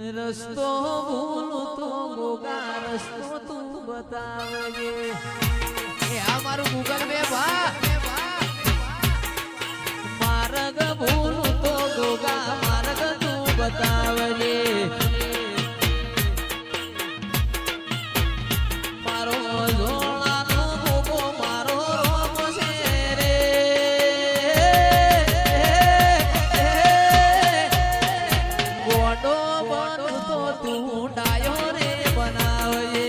રસ્તો ભૂલું તો ગોગા રસ્તો તું બતાવજે. એ આ મારું ગૂગલ મેપ હા. માર્ગ ભૂલું તો ગોગા માર્ગ તું બતાવજે. મારો ઝોળાનો ગોગો મારો રોમ છે રે. ગોડો બન તો તું ડાયો રે બનાવજે.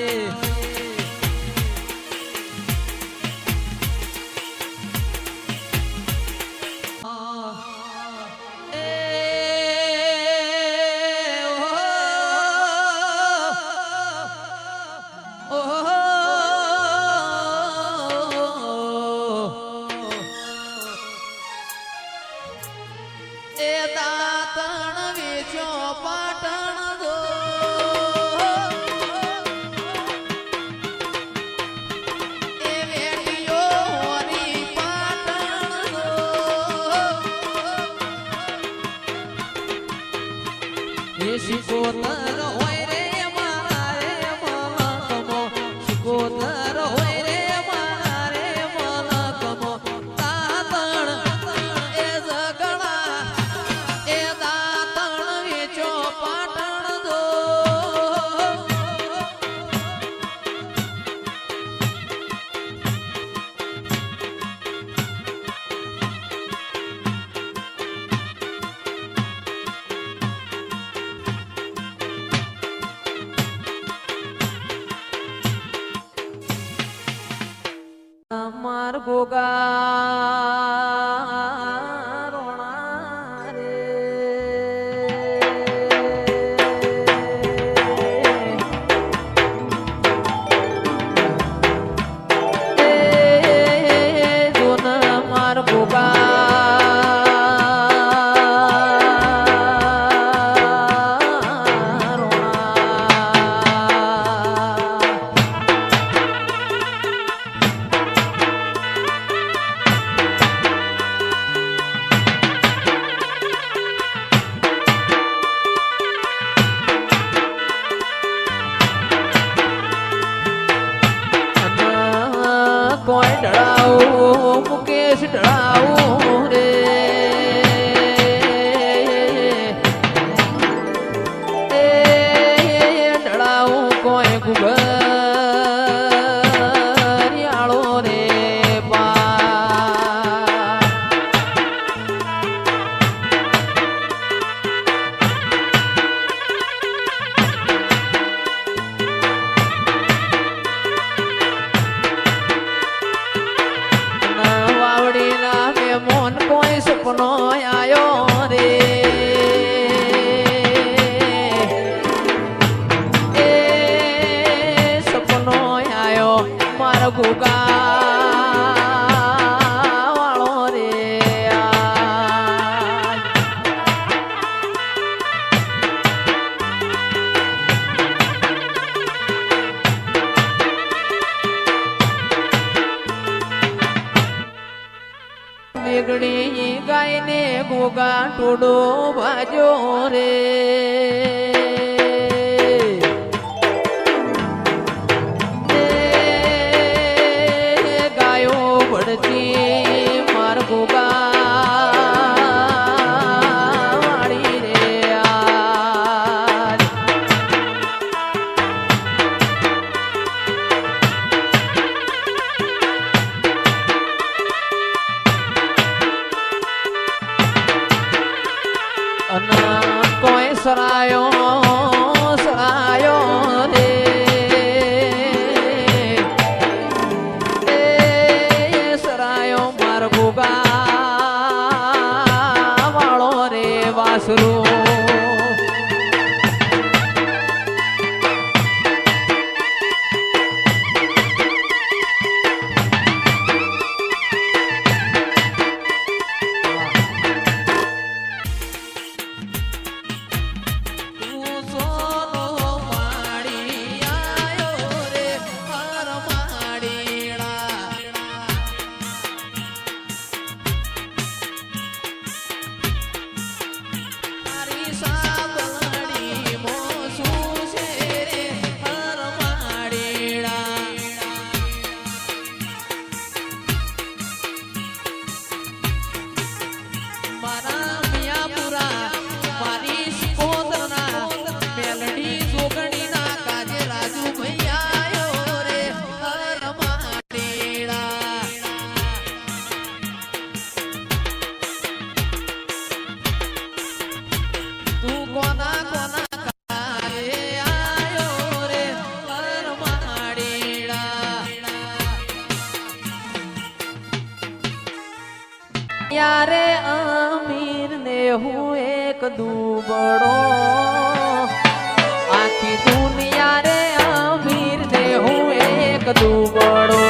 શિકોતર હોય રે મારા રે મલકમો. શિકોતર હોય રે મારા રે મલકમો. દાતણ એ ઝઘડા એ દાતણ વેચો પાટણ દો. માર ગોગા રોણા રે. જોન માર ગોગા કોઈ ઢળાવું મુકેશ ઢળાવું રે. ઢળાવું કોઈ ગુગરિયાળો રે બા. વાવડીના મેમોન કોઈ સપનો આયો રે. એ સપનો આયો મારા ગોગા વાળો રે. મેઘડી ગાયને ગોગા ટોડો ભાજો રે. ગાયો ભડતી માર ગોગા વાળી રે. કોઈ સરાયો સરાયો રે. સરાયો માર ગોગા વાળો રે વાસરું. દુબળો આખી દુનિયા રે અમીર ને હું એક દુબળો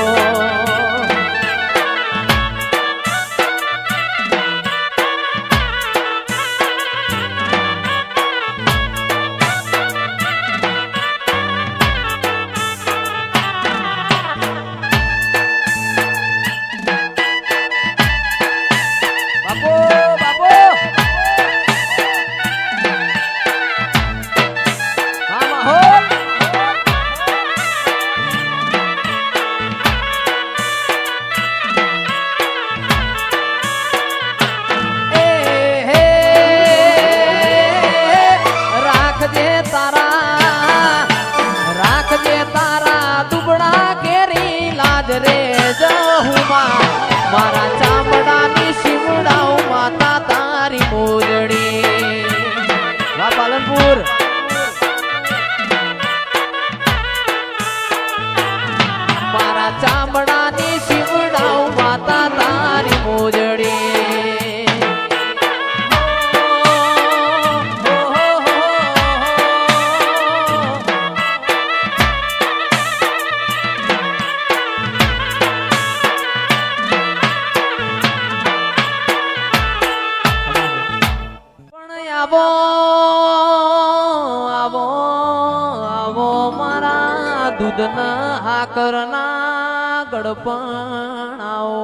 મારા ચામડાની શિવડાઓ માતા તારી મોજડી વાહ પાલનપુર મારા ચામડાની શિવડાઓ માતા તારી મોજડી આવો આવો આવો મારા દૂધના હાકરના ગડપણ આવો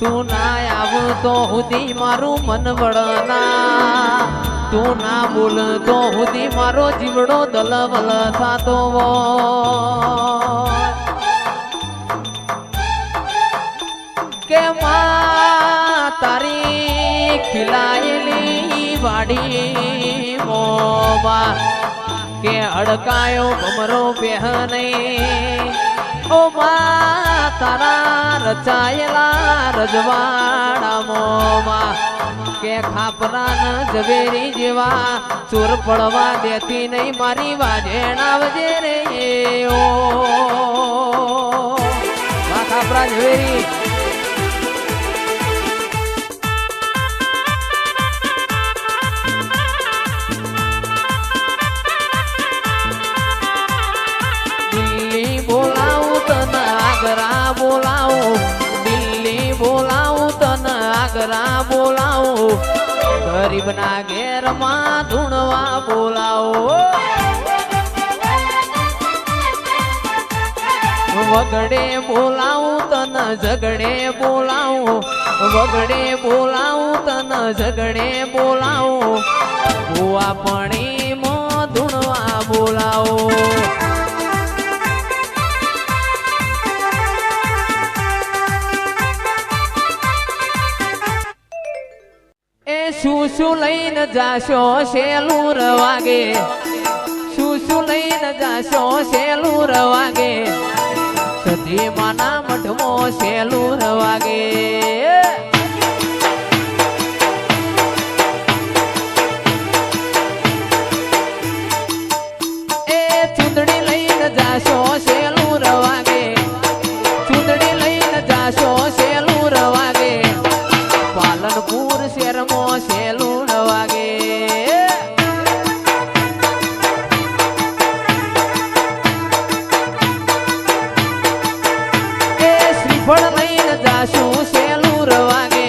તું ના આવતો હુદી મારું મન વળના તું ના બોલતો હુદી મારો જીવડો દલવલ થાતો કે માં તારી ખીલાયેલી વાડી મોબા કે અડકાયો ભમરો પહેને ઓ માં તારા રચાયેલા રજવાડા મોમાં કે ખાપરાન ઝવેરી જેવા ચોર પડવા દેતી નહીં મારી વાજેણાવજે રે ઓ ખાપરા ઝવેરી બોલાવો ગરીબ ના ઘેર માં ધૂણવા બોલાવો વગડે બોલાવું તન ઝગડે બોલાવો વગડે બોલાવું તન ઝગડે બોલાવો ભુવા પણી માં ધૂણવા બોલાવો શું લઈને જાશો શેલુર વાગે શું લઈને જાશો શેલુર વાગે સધી માના મઢમો શેલુર વાગે એ ચૂંદડી લઈને જાશો શેલુર વાગે ચૂંદડી લઈને જાશો શેલુર વાગે પાલનપુર શહેરમાં શેલુર વાગે એ શ્રીફળ લઈને જાશું શેલુર વાગે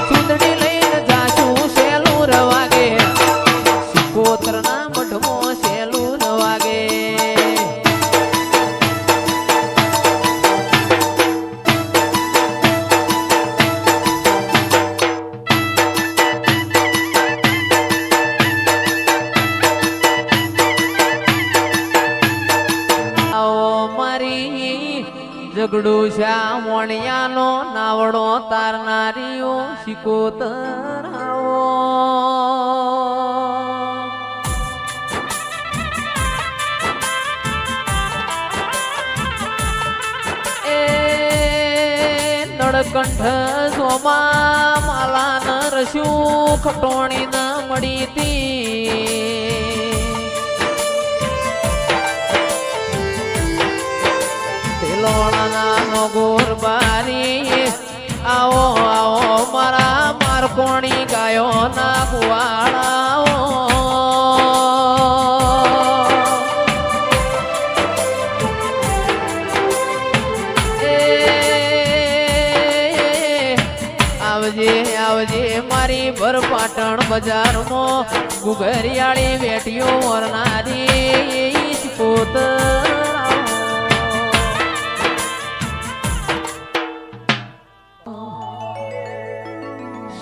ચૂંદડી લઈને જાશું શેલુર વાગે સિકોતરના મઢમાં શેલુર વાગે ઝઘડું શા મોણિયાનો નાવડો તારનારીઓ સિકોતર આવો એ નળકંઠ સોમા માલા ન રસ્યું ખટોણી ન મળી તી તિલોણા નો ગોરબારી આવો આવો મારા મારકોણી ગાયો ના ગુવાળાઓ આવજે આવજે મારી ભર પાટણ બજારમાં ગુગરિયાળી વેટીઓ વરનારી પોત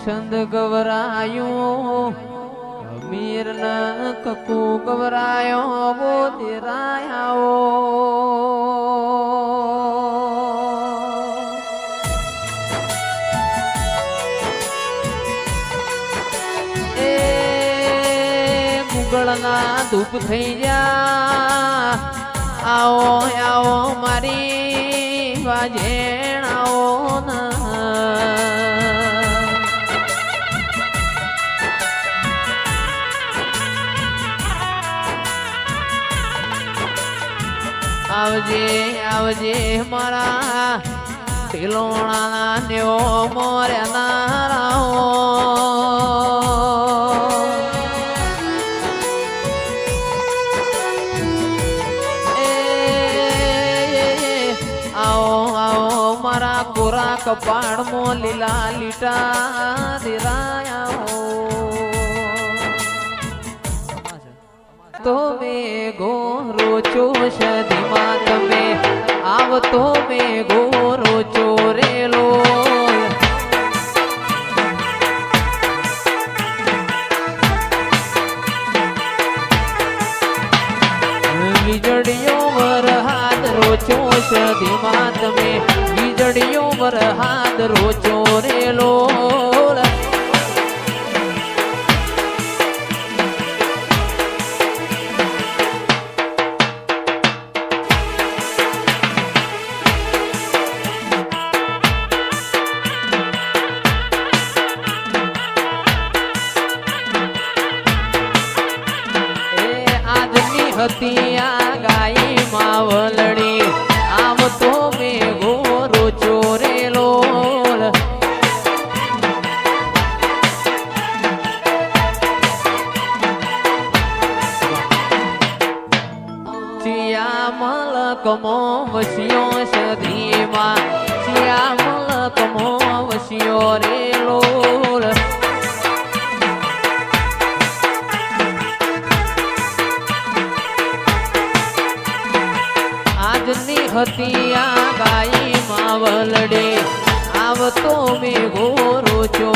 સંદ ગવરાયું મીર ન કકુ ગવરાયો વો દેરાયાઓ મુગળના ધૂપ થઈ જા આવો આવો મારી વાજેણ આવો આવજે આવજે મારા તિલોણા નેવો મોર્યા નારાઓ મારા કોરા કપાળમાં લીલા લીટા દેરાયા તો મે ગોરો ચોષધીમાં તમે આવતો મે ગોરો ચોરેલો વીજળીઓ વરહાદ રોચો સધીમાં તમે વીજળીઓ વરહાદ રોચો રેલો હતી આ ગાય માવલડી આવતો મે ગોરો ચોરેલો ચિયા મલકમો વસ્યો સધીમાં ચિયા મલકમો વસ્યો રેલો હતી આ ગાય માવલડે આવતો મે ગોરો છો